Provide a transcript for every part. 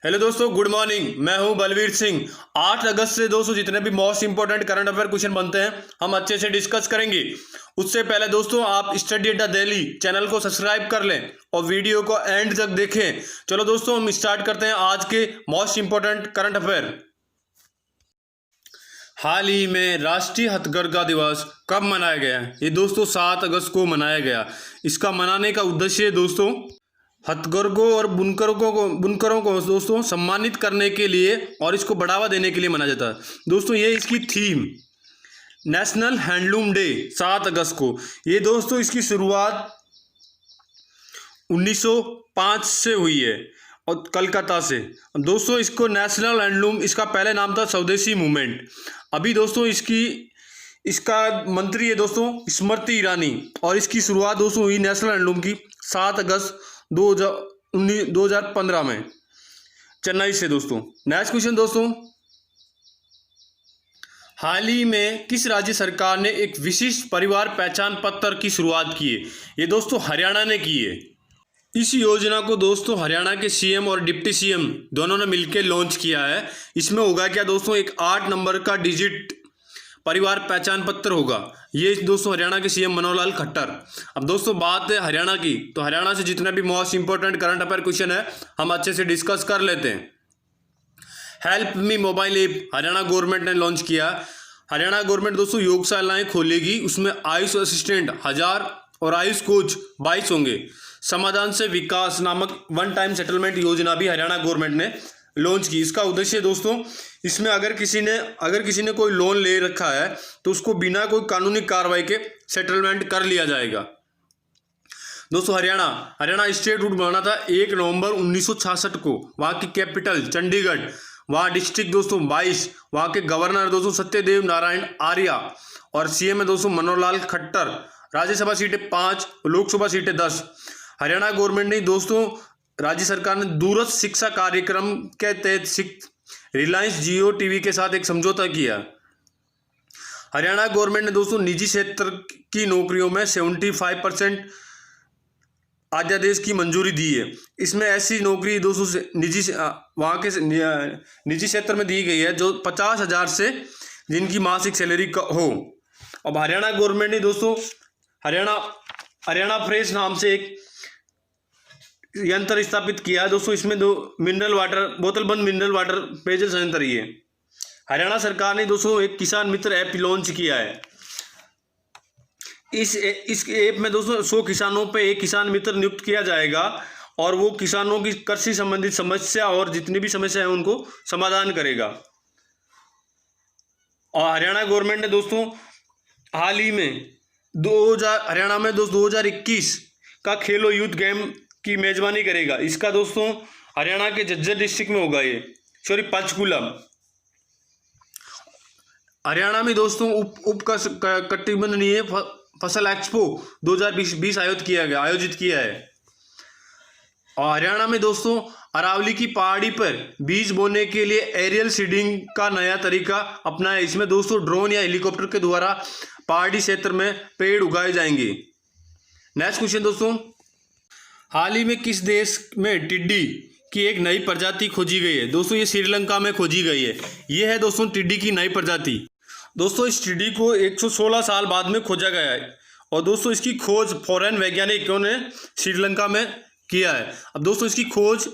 Hello दोस्तों, good morning. मैं हूं बलवीर सिंह। 8 अगस्त से दोस्तों जितने भी most important current affair question बनते हैं हम अच्छे से डिस्कस करेंगे। उससे पहले दोस्तों आप स्टडी अड्डा डेली चैनल को सब्सक्राइब कर लें और वीडियो को एंड तक देखें। चलो दोस्तों हम स्टार्ट करते हैं आज के मोस्ट इंपॉर्टेंट करंट अफेयर। हाल ही में राष्ट्रीय हथकरघा दिवस कब मनाया गया? ये दोस्तों 7 अगस्त को मनाया गया। इसका मनाने का उद्देश्य दोस्तों हथकरघों और बुनकरों को दोस्तों सम्मानित करने के लिए और इसको बढ़ावा देने के लिए मनाया जाता है। दोस्तों ये इसकी थीम नेशनल हैंडलूम डे 7 अगस्त को। ये दोस्तों इसकी शुरुआत 1905 से हुई है और कलकत्ता से। दोस्तों इसको नेशनल हैंडलूम, इसका पहले नाम था स्वदेशी मूवमेंट। अभी दोस्तों इसका मंत्री है दोस्तों स्मृति ईरानी और इसकी शुरुआत दोस्तों हुई नेशनल हैंडलूम की 7 अगस्त 2015 में चेन्नई से। दोस्तों नेक्स्ट क्वेश्चन दोस्तों, हाल ही में किस राज्य सरकार ने एक विशिष्ट परिवार पहचान पत्र की शुरुआत की है? ये दोस्तों हरियाणा ने की है। इस योजना को दोस्तों हरियाणा के सीएम और डिप्टी सीएम दोनों ने मिलकर लॉन्च किया है। इसमें होगा क्या दोस्तों, एक 8 नंबर का डिजिट परिवार पहचान पत्र होगा। ये दोस्तों हरियाणा के सीएम मनोहर लाल खट्टर। अब दोस्तों बात है हरियाणा की, तो हरियाणा से जितने भी most important current affair question है हम अच्छे से डिस्कस कर लेते हैं। Help me mobile app Haryana government ने लॉन्च किया। हरियाणा गवर्नमेंट दोस्तों योगशालाएं खोलेगी, उसमें आयुष असिस्टेंट 1000 और आयुष कोच 22 होंगे। समाधान से विकास नामक वन टाइम सेटलमेंट योजना भी हरियाणा गवर्नमेंट ने लॉन्च की। इसका उद्देश्य दोस्तों इसमें अगर किसी ने कोई लोन ले रखा है तो उसको बिना कोई कानूनी कार्रवाई के सेटलमेंट कर लिया जाएगा। दोस्तों हरियाणा स्टेट रूट बना था 1 नवंबर 1966 को। वहाँ की कैपिटल चंडीगढ़, वहाँ डिस्ट्रिक्ट दोस्तों 22, वहाँ के गवर्नर दोस्तों सत्यदेव नारायण आर्या और सीएम है दोस्तों मनोहर लाल खट्टर। राज्यसभा सीटें 5, लोकसभा सीटें 10। हरियाणा गवर्नमेंट ने दोस्तों राज्य सरकार ने दूरस्थ शिक्षा कार्यक्रम के तहत रिलायंस जियो टीवी के साथ एक समझौता किया। हरियाणा गवर्नमेंट ने दोस्तों निजी क्षेत्र की नौकरियों में 75% अध्यादेश की मंजूरी दी है। इसमें ऐसी नौकरी दोस्तों वहाँ के निजी क्षेत्र में दी गई है जो 50,000 से जिनकी मासिक सैलरी हो। अब हरियाणा गवर्नमेंट ने दोस्तों हरियाणा फ्रेश नाम से एक यंत्र स्थापित किया है दोस्तों। इसमें बोतलबंद मिनरल वाटर पेयजल संयंत्र ही है। हरियाणा सरकार ने दोस्तों एक किसान मित्र ऐप लॉन्च किया है। इस ऐप में दोस्तों 100 किसानों पे एक किसान मित्र नियुक्त किया जाएगा और वो किसानों की कृषि संबंधित समस्या और जितनी भी समस्या है उनको समाधान करेगा। और हरियाणा गवर्नमेंट ने दोस्तों हाल ही में हरियाणा में 2021 का खेलो यूथ गेम की मेजबानी करेगा। इसका दोस्तों हरियाणा के झज्जर डिस्ट्रिक्ट में होगा, पंचकूला। हरियाणा में दोस्तों उप कटिबंधीय फसल एक्सपो 2020 आयोजित किया है। और हरियाणा में दोस्तों अरावली की पहाड़ी पर बीज बोने के लिए एरियल सीडिंग का नया तरीका अपनाया। इसमें दोस्तों ड्रोन या हेलीकॉप्टर के द्वारा पहाड़ी क्षेत्र में पेड़ उगाए जाएंगे। नेक्स्ट क्वेश्चन दोस्तों, हाल ही में किस देश में टिड्डी की एक नई प्रजाति खोजी गई है? दोस्तों ये श्रीलंका में खोजी गई है। ये है दोस्तों टिड्डी की नई प्रजाति। दोस्तों इस टिड्डी को 116 साल बाद में खोजा गया है और दोस्तों इसकी खोज फॉरेन वैज्ञानिकों ने श्रीलंका में किया है। अब दोस्तों इसकी खोज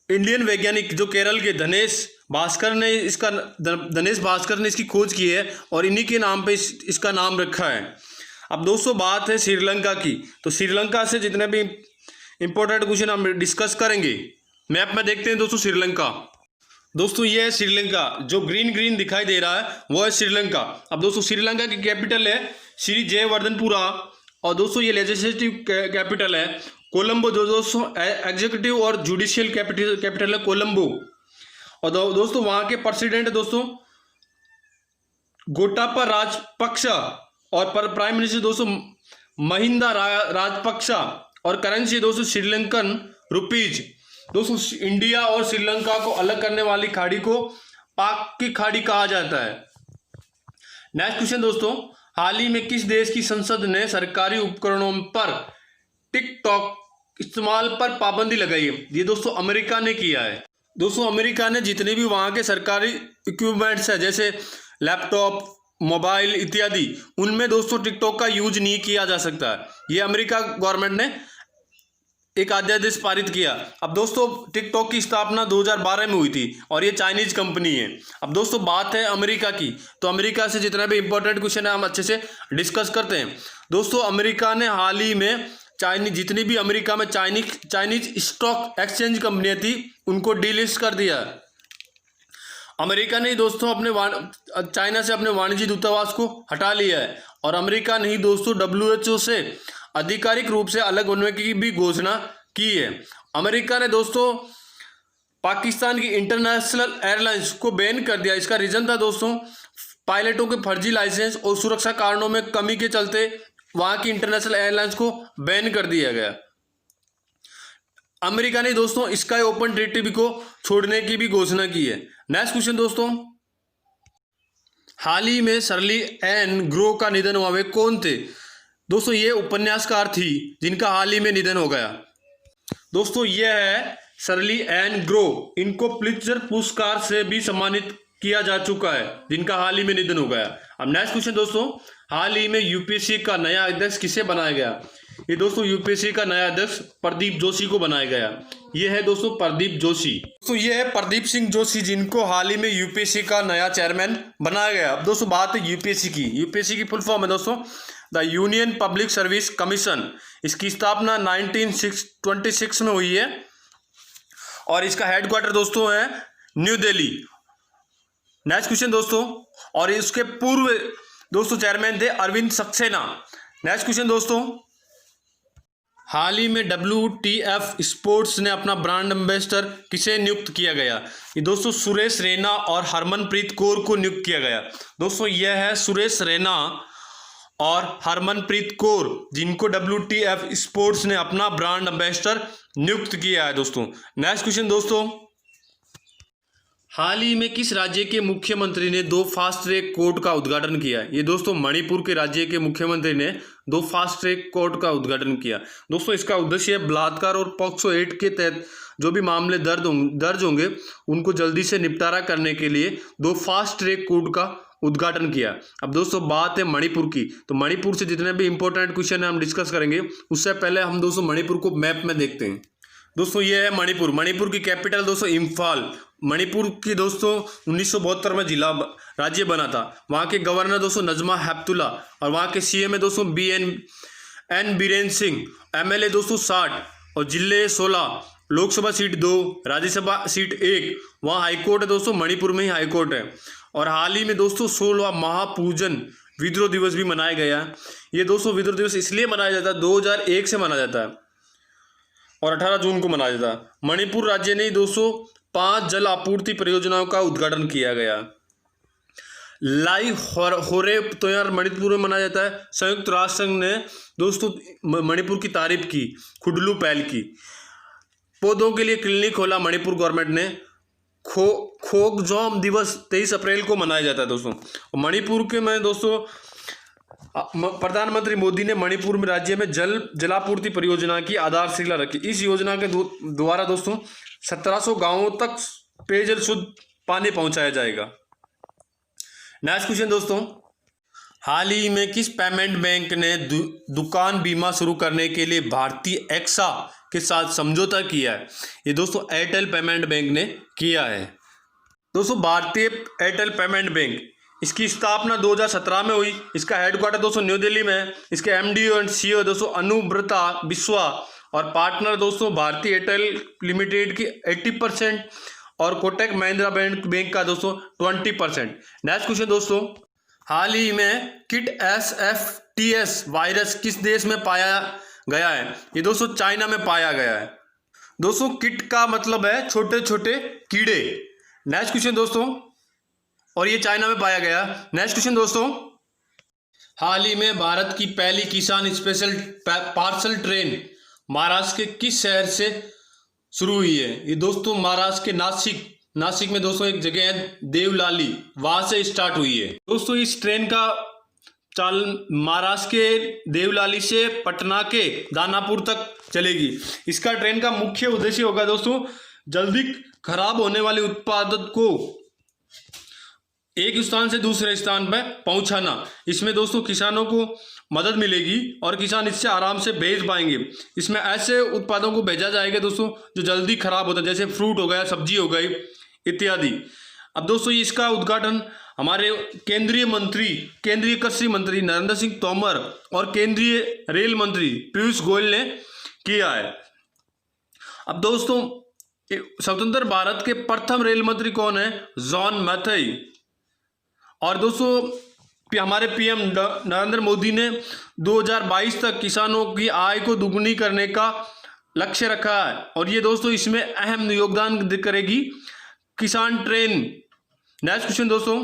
इंडियन वैज्ञानिक जो केरल के धनेश भास्कर ने इसकी खोज की है और इन्हीं के नाम पे इसका नाम रखा है। अब दोस्तों बात है श्रीलंका की, तो श्रीलंका से जितने भी इंपॉर्टेंट क्वेश्चन हम डिस्कस करेंगे। मैप में देखते हैं दोस्तों श्रीलंका। दोस्तों ये है श्रीलंका, जो ग्रीन दिखाई दे रहा है वो है श्रीलंका। अब दोस्तों श्रीलंका की कैपिटल है श्री जयवर्धनपुरा और दोस्तों ये लेजिस्लेटिव कैपिटल है कोलंबो। जो दोस्तों एग्जीक्यूटिव और जुडिशियल कैपिटल है कोलंबो। और दोस्तों वहाँ के प्रेसिडेंट दोस्तों गोटाबा राजपक्षा और प्राइम मिनिस्टर दोस्तों महिंदा राजपक्षा और करेंसी दोस्तों श्रीलंकन रुपीज। दोस्तों इंडिया और श्रीलंका को अलग करने वाली खाड़ी को पाक की खाड़ी कहा जाता है। नेक्स्ट क्वेश्चन दोस्तों, हाल ही में किस देश की संसद ने सरकारी उपकरणों पर टिकटॉक इस्तेमाल पर पाबंदी लगाई है। ये दोस्तों अमेरिका ने किया है। दोस्तों अमेरिका ने जितने भी वहाँ के सरकारी इक्विपमेंट्स है जैसे लैपटॉप, मोबाइल इत्यादि, उनमें दोस्तों टिकटॉक का यूज नहीं किया जा सकता है। ये अमेरिका गवर्नमेंट ने एक अध्यादेश पारित किया। अब दोस्तों टिकटॉक की स्थापना 2012 में हुई थी और ये चाइनीज कंपनी है। अब दोस्तों बात है अमेरिका की, तो अमेरिका से जितना भी इंपॉर्टेंट क्वेश्चन है हम अच्छे से डिस्कस करते हैं। दोस्तों अमेरिका ने हाल ही में जितनी भी अमेरिका में चाइनीज स्टॉक एक्सचेंज कंपनियां थी उनको डीलिस्ट कर दिया। अमेरिका ने दोस्तों अपने चाइना से अपने वाणिज्य दूतावास को हटा लिया है और अमेरिका ने ही दोस्तों WHO से आधिकारिक रूप से अलग होने की भी घोषणा की है। अमेरिका ने दोस्तों पाकिस्तान की इंटरनेशनल एयरलाइंस को बैन कर दिया। इसका रीजन था दोस्तों पायलटों के फर्जी लाइसेंस और सुरक्षा कारणों में कमी के चलते वहां की इंटरनेशनल एयरलाइंस को बैन कर दिया गया। अमेरिका ने दोस्तों स्काई ओपन ट्रीटी को छोड़ने की भी घोषणा की है। नेक्स्ट क्वेश्चन दोस्तों, हाल ही में शर्ली एन ग्रो का निधन हुआ, वे कौन थे? दोस्तों ये उपन्यासकार थी जिनका हाल ही में निधन हो गया। दोस्तों यह है शर्ली एन ग्रो, इनको पुलित्जर पुरस्कार से भी सम्मानित किया जा चुका है जिनका हाल ही में निधन हो गया। अब नेक्स्ट क्वेश्चन दोस्तों, हाल ही में यूपीएससी का नया अध्यक्ष किसे बनाया गया? ये दोस्तों यूपीएससी का नया अध्यक्ष प्रदीप जोशी को बनाया गया। ये है दोस्तों प्रदीप जोशी। तो ये है प्रदीप सिंह जोशी जिनको हाल ही में यूपीएससी का नया चेयरमैन बनाया गया। अब दोस्तों बात है यूपीएससी की। यूपीएससी की फुल फॉर्म है दोस्तों the union public service commission. इसकी स्थापना 1926 में हुई है और इसका हेडक्वार्टर दोस्तों है न्यू दिल्ली। नेक्स्ट क्वेश्चन दोस्तों, और इसके पूर्व दोस्तों चेयरमैन थे अरविंद सक्सेना। नेक्स्ट क्वेश्चन दोस्तों, हाल ही में WTF स्पोर्ट्स ने अपना ब्रांड एम्बेसडर किसे नियुक्त किया गया? ये दोस्तों सुरेश रैना और हरमनप्रीत कौर को नियुक्त किया गया। दोस्तों यह है सुरेश रैना और हरमनप्रीत कौर जिनको WTF स्पोर्ट्स ने अपना ब्रांड एम्बेसडर नियुक्त किया है दोस्तों। नेक्स्ट क्वेश्चन दोस्तों, हाल ही में किस राज्य के मुख्यमंत्री ने 2 फास्ट ट्रैक कोर्ट का उद्घाटन किया? ये दोस्तों मणिपुर के राज्य के मुख्यमंत्री ने 2 फास्ट ट्रैक कोर्ट का उद्घाटन किया। दोस्तों इसका उद्देश्य बलात्कार और पॉक्सो एक्ट के तहत जो भी मामले दर्ज होंगे उनको जल्दी से निपटारा करने के लिए 2 फास्ट ट्रैक कोर्ट का उद्घाटन किया। अब दोस्तों बात है मणिपुर की, तो मणिपुर से जितने भी इंपॉर्टेंट क्वेश्चन है हम डिस्कस करेंगे। उससे पहले हम दोस्तों मणिपुर को मैप में देखते हैं। दोस्तों ये है मणिपुर। मणिपुर की कैपिटल दोस्तों इम्फाल। मणिपुर की दोस्तों 1972 में जिला राज्य बना था। वहाँ के गवर्नर दोस्तों नजमा हेपतुल्ला और वहाँ के CM है दोस्तों BN बीरेन सिंह। MLA दोस्तों 60 और जिले 16, लोकसभा सीट 2, राज्यसभा सीट 1। वहाँ हाईकोर्ट है दोस्तों, मणिपुर में ही हाईकोर्ट है। और हाल ही में दोस्तों 16वां महापूजन विद्रोह दिवस भी मनाया गया। ये दोस्तों विद्रोह दिवस इसलिए मनाया जाता है 2001 से मनाया जाता है और 18 जून को मनाया जाता है। मणिपुर राज्य ने दोस्तों 5 जल आपूर्ति परियोजनाओं का उद्घाटन किया गया। लाई होरे त्योहार मणिपुर में मनाया जाता है। संयुक्त राष्ट्र संघ ने दोस्तों मणिपुर की तारीफ की, खुडलू पहल की। पौधों के लिए क्लिनिक खोला मणिपुर गवर्नमेंट ने। खोकजोम दिवस 23 अप्रैल को मनाया जाता है दोस्तों। मणिपुर के में दोस्तों प्रधानमंत्री मोदी ने मणिपुर में राज्य में जलापूर्ति परियोजना की आधारशिला रखी। इस योजना के द्वारा दोस्तों 1700 गांवों तक पेयजल शुद्ध पानी पहुंचाया जाएगा। नेक्स्ट क्वेश्चन दोस्तों, हाल ही में किस पेमेंट बैंक ने दुकान बीमा शुरू करने के लिए भारतीय एक्सा के साथ समझौता किया है? ये दोस्तों एयरटेल पेमेंट बैंक ने किया है। दोस्तों भारतीय एयरटेल पेमेंट बैंक, इसकी स्थापना 2017 में हुई। इसका हेडक्वार्टर दोस्तों न्यू दिल्ली में है। इसके MD और CEO दोस्तों अनुब्रता बिस्वा और पार्टनर दोस्तों भारतीय एयरटेल लिमिटेड की 80% और कोटक महिंद्रा बैंक का दोस्तों 20%। नेक्स्ट क्वेश्चन दोस्तों, हाल ही में किट SFTS वायरस किस देश में पाया गया है? ये दोस्तों चाइना में पाया गया है। दोस्तों किट का मतलब है छोटे छोटे कीड़े। नेक्स्ट क्वेश्चन दोस्तों, और ये चाइना में पाया गया। नेक्स्ट क्वेश्चन दोस्तों, हाल ही में भारत की पहली किसान स्पेशल पार्सल ट्रेन महाराष्ट्र के किस शहर से शुरू हुई है? ये दोस्तों महाराष्ट्र के नासिक में दोस्तों एक जगह है देवलाली, वहां से स्टार्ट हुई है। दोस्तों इस ट्रेन का महाराष्ट्र के देवलाली से पटना के दानापुर तक चलेगी। इसका ट्रेन का मुख्य उद्देश्य होगा दोस्तों जल्दी खराब होने वाले उत्पाद को एक स्थान से दूसरे स्थान पर पहुंचाना। इसमें दोस्तों किसानों को मदद मिलेगी और किसान इससे आराम से भेज पाएंगे। इसमें ऐसे उत्पादों को भेजा जाएगा दोस्तों जो जल्दी खराब होता है, जैसे फ्रूट हो गया, सब्जी हो गई इत्यादि। अब दोस्तों इसका उद्घाटन हमारे केंद्रीय कृषि मंत्री नरेंद्र सिंह तोमर और केंद्रीय रेल मंत्री पीयूष गोयल ने किया है। अब दोस्तों स्वतंत्र भारत के प्रथम रेल मंत्री कौन है? जॉन मैथाई। और दोस्तों हमारे पीएम नरेंद्र मोदी ने 2022 तक किसानों की आय को दुगुनी करने का लक्ष्य रखा है और ये दोस्तों इसमें अहम योगदान करेगी किसान ट्रेन। नेक्स्ट क्वेश्चन दोस्तों,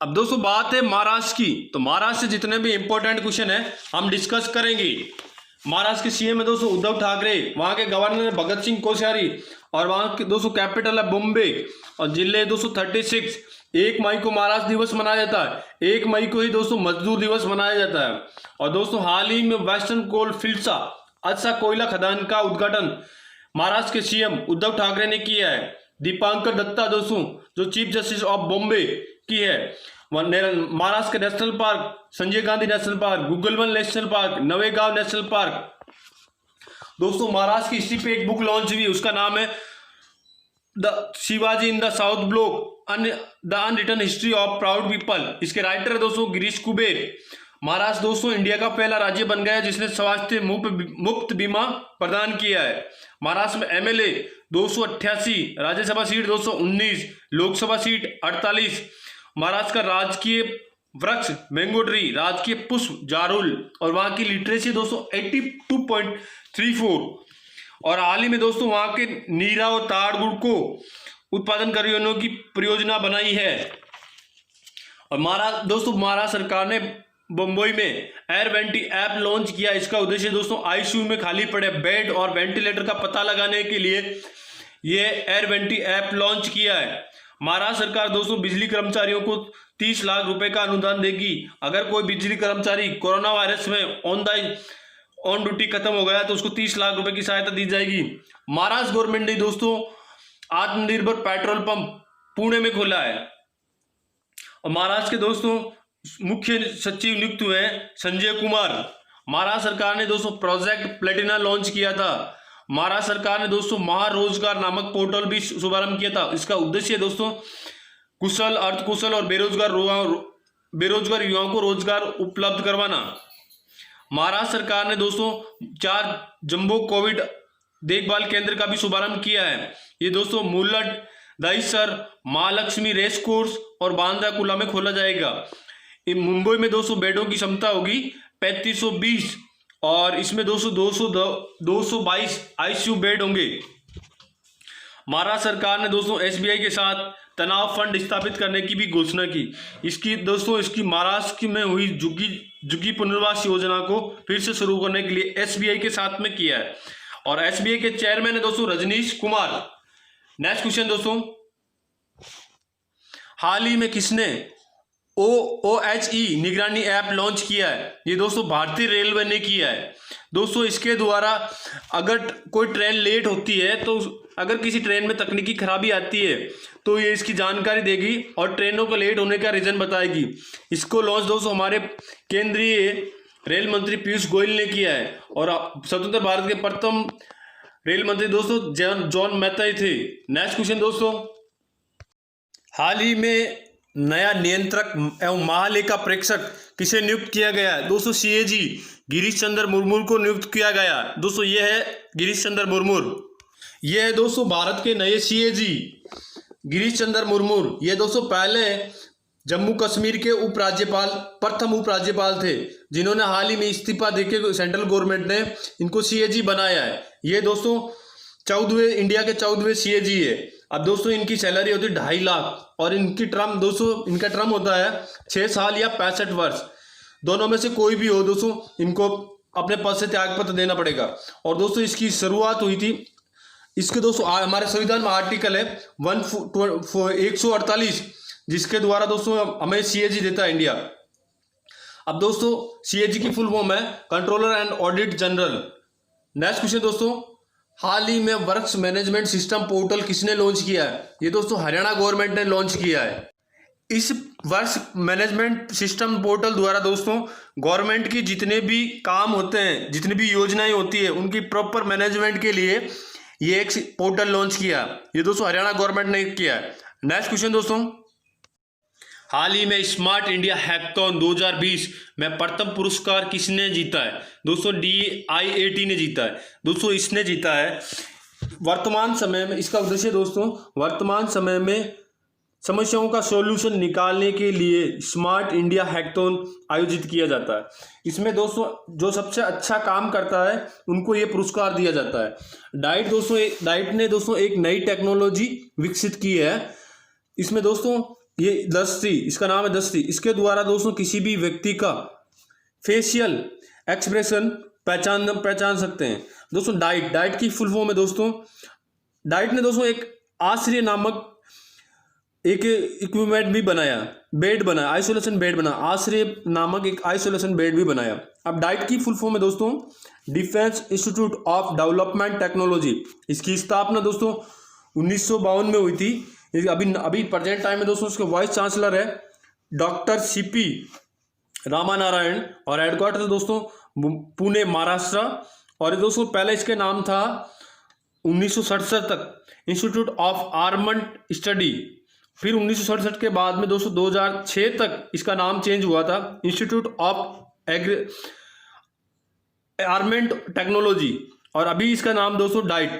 अब दोस्तों बात है महाराष्ट्र की, तो महाराष्ट्र से जितने भी इंपॉर्टेंट क्वेश्चन है हम डिस्कस करेंगे। महाराष्ट्र के सीएम है दोस्तों उद्धव ठाकरे, वहां के गवर्नर है भगत सिंह कोश्यारी और वहां के दोस्तों कैपिटल है बॉम्बे और जिले है दोस्तों 36। 1 मई को महाराष्ट्र दिवस मनाया जाता है, 1 मई को ही दोस्तों मजदूर दिवस मनाया जाता है। और दोस्तों हाल ही में वेस्टर्न कोल फील्ड्स अच्छा कोयला खदान का उद्घाटन महाराष्ट्र के सीएम उद्धव ठाकरे ने किया है। दीपांकर दत्ता दोस्तों जो चीफ जस्टिस ऑफ बॉम्बे की है। महाराष्ट्र के national park Sanjay Gandhi national park, गूगलवन national park, Navegaon national park. दोस्तों महाराष्ट्र की हिस्ट्री पे एक बुक लॉन्च हुई, उसका नाम है the Shivaji in the south block the unwritten history of proud people. इसके राइटर है दोस्तों गिरीश कुबेर। महाराष्ट्र दोस्तों इंडिया का पहला राज्य बन गया है जिसने स्वास्थ्य मुफ्त बीमा प्रदान किया है। महाराष्ट्र में MLA 288, Rajya Sabha seat 219, Lok Sabha seat 48। Maharashtra का राजकीय वृक्ष मैंगो ट्री, राजकीय पुष्प जारुल और वहां की लिटरेसी दोस्तों 82.34। और हाल ही में दोस्तों वहां के नीरा और ताड़ गुड़ को उत्पादन करने की परियोजना बनाई है। और महाराष्ट्र सरकार ने बम्बई में एयर वेंटी ऐप लॉन्च किया। इसका उद्देश्य दोस्तों आईसीयू में खाली पड़े बेड और वेंटिलेटर का पता लगाने के लिए ये एयर वेंटी ऐप लॉन्च किया है। महाराष्ट्र सरकार दोस्तों बिजली कर्मचारियों को 30 लाख रुपए का अनुदान देगी। अगर कोई बिजली कर्मचारी कोरोना वायरस में ऑन ड्यूटी खत्म हो गया तो उसको 30 लाख रुपए की सहायता दी जाएगी। महाराष्ट्र गवर्नमेंट ने दोस्तों आत्मनिर्भर पेट्रोल पंप पुणे में खोला है। और महाराष्ट्र के दोस्तों मुख्य सचिव नियुक्त हुए हैं संजय कुमार। महाराष्ट्र सरकार ने दोस्तों प्रोजेक्ट प्लेटिना लॉन्च किया था। महाराष्ट्र सरकार ने दोस्तों महारोजगार नामक पोर्टल भी शुभारंभ किया था। इसका उद्देश्य दोस्तों कुशल, अर्धकुशल और बेरोजगार युवाओं को रोजगार उपलब्ध करवाना। महाराष्ट्र सरकार ने दोस्तों 4 जम्बो कोविड देखभाल केंद्र का भी शुभारंभ किया है। ये दोस्तों मुल्लड, दहिसर, महालक्ष्मी रेस कोर्स और बांद्रा कुला में खोला जाएगा। मुंबई में 200 बेडों की क्षमता होगी 3520 और इसमें 222 आईसीयू बेड होंगे। महाराष्ट्र सरकार ने दोस्तों एसबीआई के साथ तनाव फंड स्थापित करने की भी घोषणा की। इसकी महाराष्ट्र में हुई झुग्गी पुनर्वास योजना को फिर से शुरू करने के लिए एसबीआई के साथ में किया है। और एसबीआई के चेयरमैन है दोस्तों रजनीश कुमार। नेक्स्ट क्वेश्चन दोस्तों, हाल ही में किसने OOHE निगरानी ऐप लॉन्च किया है? ये दोस्तों भारतीय रेलवे ने किया है। दोस्तों इसके द्वारा अगर कोई ट्रेन लेट होती है तो अगर किसी ट्रेन में तकनीकी खराबी आती है तो ये इसकी जानकारी देगी और ट्रेनों को लेट होने का रीजन बताएगी। इसको लॉन्च दोस्तों हमारे केंद्रीय रेल मंत्री पीयूष गोयल ने किया है। और स्वतंत्र भारत के प्रथम रेल मंत्री दोस्तों जॉन मैथाई थे। नेक्स्ट क्वेश्चन दोस्तों, हाल ही में नया नियंत्रक एवं महालेखा प्रेक्षक किसे नियुक्त किया गया है? दोस्तों सीएजी गिरीश चंद्र मुर्मू को नियुक्त किया गया। दोस्तों ये है गिरीश चंद्र मुर्मू। ये है दोस्तों भारत के नए सीएजी गिरीश चंद्र मुर्मू। ये दोस्तों पहले जम्मू कश्मीर के प्रथम उपराज्यपाल थे जिन्होंने हाल ही में इस्तीफा देके सेंट्रल गवर्नमेंट ने इनको सीएजी बनाया है। ये दोस्तों इंडिया के 14वें सीएजी है। अब दोस्तों इनकी सैलरी होती है 2.5 लाख और इनका टर्म होता है 6 साल या 65 वर्ष। दोनों में से कोई भी हो दोस्तों इनको अपने पद से त्यागपत्र देना पड़ेगा। और दोस्तों इसकी शुरुआत हुई थी, इसके दोस्तों हमारे संविधान में आर्टिकल है 148 जिसके द्वारा दोस्तों हमें सीएजी देता है इंडिया। अब दोस्तों CAG की फुल फॉर्म है controller and audit general. Next question दोस्तों, हाल ही में वर्क्स मैनेजमेंट सिस्टम पोर्टल किसने लॉन्च किया है? ये दोस्तों हरियाणा गवर्नमेंट ने लॉन्च किया है। इस वर्क्स मैनेजमेंट सिस्टम पोर्टल द्वारा दोस्तों गवर्नमेंट की जितने भी काम होते हैं, जितनी भी योजनाएं होती है, उनकी प्रॉपर मैनेजमेंट के लिए ये एक पोर्टल लॉन्च किया। ये दोस्तों हरियाणा गवर्नमेंट ने किया है। नेक्स्ट क्वेश्चन दोस्तों, हाल ही में स्मार्ट इंडिया हैकाथॉन 2020 में प्रथम पुरस्कार किसने जीता है? दोस्तों DIAT ने जीता है। दोस्तों इसने जीता है वर्तमान समय में, इसका उद्देश्य दोस्तों वर्तमान समय में समस्याओं का सॉल्यूशन निकालने के लिए स्मार्ट इंडिया हैकाथॉन आयोजित किया जाता है। इसमें दोस्तों जो सबसे अच्छा काम करता है उनको ये पुरस्कार दिया जाता है। डाइट ने दोस्तों एक नई टेक्नोलॉजी विकसित की है। इसमें दोस्तों ये दस्ती, इसका नाम है दस्ती। इसके द्वारा दोस्तों किसी भी व्यक्ति का फेशियल एक्सप्रेशन पहचान सकते हैं। दोस्तों डाइट की फुल फॉर्म है दोस्तों, डाइट ने दोस्तों एक आश्रय नामक एक इक्विपमेंट भी बनाया, बेड बनाया, आइसोलेशन बेड बना, आश्रय नामक एक आइसोलेशन बेड भी बनाया। अब डाइट की फुल फॉर्म है दोस्तों defence institute of development technology. इसकी स्थापना दोस्तों 1952 में हुई थी। अभी प्रेजेंट टाइम में दोस्तों उसके वाइस चांसलर है डॉक्टर CP रामानारायण और हेडक्वार्टर दोस्तों पुणे महाराष्ट्र। और दोस्तों पहले इसके नाम था 1967 तक इंस्टीट्यूट ऑफ आर्मड स्टडी। फिर 1967 के बाद में दोस्तों 2006 तक इसका नाम चेंज हुआ था इंस्टीट्यूट ऑफ आर्मेंट टेक्नोलॉजी। और अभी इसका नाम दोस्तों diet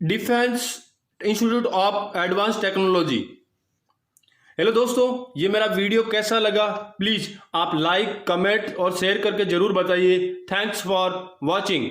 defence institute of advance technology. Hello दोस्तों, ये मेरा वीडियो कैसा लगा प्लीज आप लाइक, कमेंट और शेयर करके जरूर बताइए। Thanks for watching.